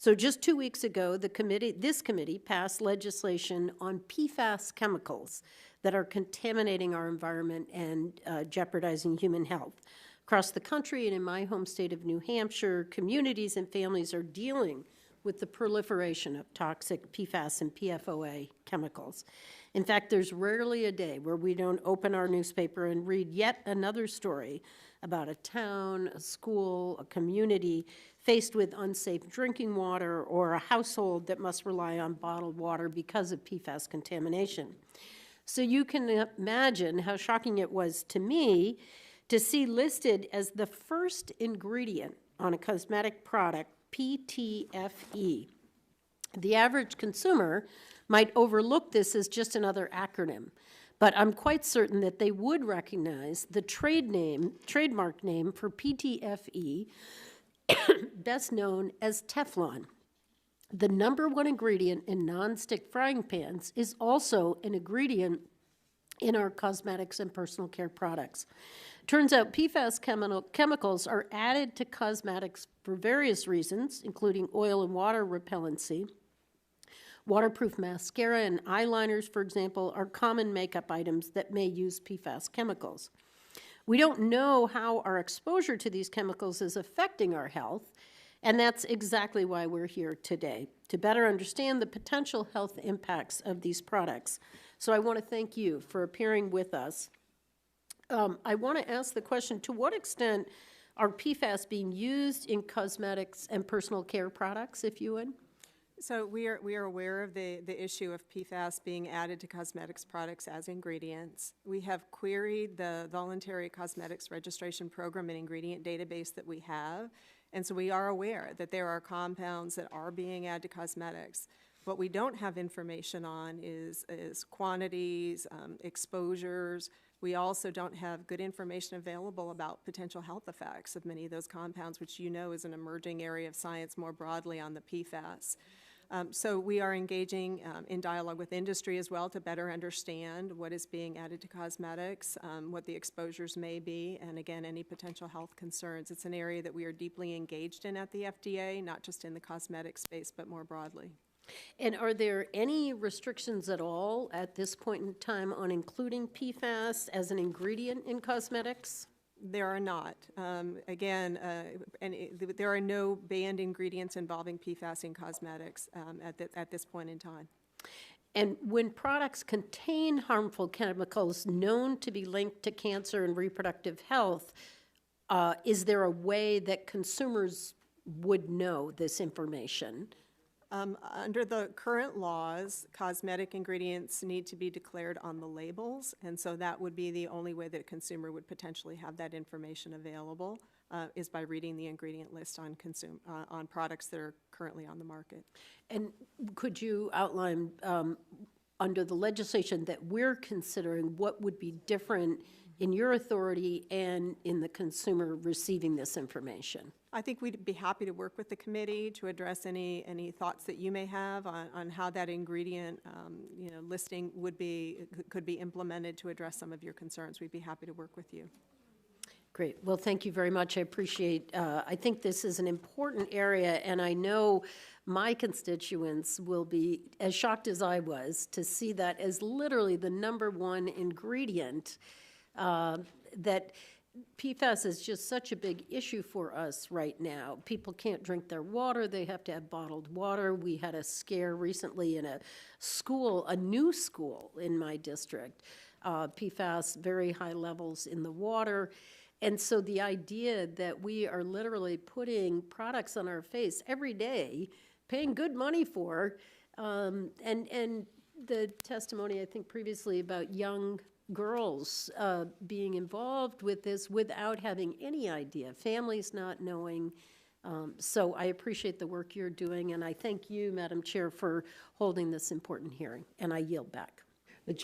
So just 2 weeks ago, this committee passed legislation on PFAS chemicals that are contaminating our environment and jeopardizing human health. Across the country and in my home state of New Hampshire, communities and families are dealing with the proliferation of toxic PFAS and PFOA chemicals. In fact, there's rarely a day where we don't open our newspaper and read yet another story about a town, a school, a community faced with unsafe drinking water, or a household that must rely on bottled water because of PFAS contamination. So you can imagine how shocking it was to me to see listed as the first ingredient on a cosmetic product, PTFE. The average consumer might overlook this as just another acronym, but I'm quite certain that they would recognize the trademark name for PTFE, best known as Teflon. The #1 ingredient in nonstick frying pans is also an ingredient in our cosmetics and personal care products. Turns out PFAS chemicals are added to cosmetics for various reasons, including oil and water repellency. Waterproof mascara and eyeliners, for example, are common makeup items that may use PFAS chemicals. We don't know how our exposure to these chemicals is affecting our health, and that's exactly why we're here today, to better understand the potential health impacts of these products. So I want to thank you for appearing with us. I want to ask the question, to what extent are PFAS being used in cosmetics and personal care products, if you would? So we are aware of the issue of PFAS being added to cosmetics products as ingredients. We have queried the voluntary cosmetics registration program and ingredient database that we have, and so we are aware that there are compounds that are being added to cosmetics. What we don't have information on is quantities, exposures. We also don't have good information available about potential health effects of many of those compounds, which you know is an emerging area of science more broadly on the PFAS. So we are engaging in dialogue with industry as well to better understand what is being added to cosmetics, what the exposures may be, and again, any potential health concerns. It's an area that we are deeply engaged in at the FDA, not just in the cosmetic space, but more broadly. And are there any restrictions at all at this point in time on including PFAS as an ingredient in cosmetics? There are not. There are no banned ingredients involving PFAS in cosmetics at this point in time. And when products contain harmful chemicals known to be linked to cancer and reproductive health, is there a way that consumers would know this information? Under the current laws, cosmetic ingredients need to be declared on the labels, and so that would be the only way that a consumer would potentially have that information available, is by reading the ingredient list on products that are currently on the market. And could you outline, under the legislation that we're considering, what would be different in your authority and in the consumer receiving this information? I think we'd be happy to work with the committee to address any thoughts that you may have on how that ingredient listing could be implemented to address some of your concerns. We'd be happy to work with you. Great. Well, thank you very much. I appreciate, I think this is an important area, and I know my constituents will be as shocked as I was to see that as literally the #1 ingredient that PFAS is just such a big issue for us right now. People can't drink their water. They have to have bottled water. We had a scare recently in a school, a new school in my district. PFAS, very high levels in the water. And so the idea that we are literally putting products on our face every day, paying good money for, and the testimony I think previously about young girls being involved with this without having any idea, families not knowing. So I appreciate the work you're doing, and I thank you, Madam Chair, for holding this important hearing, and I yield back.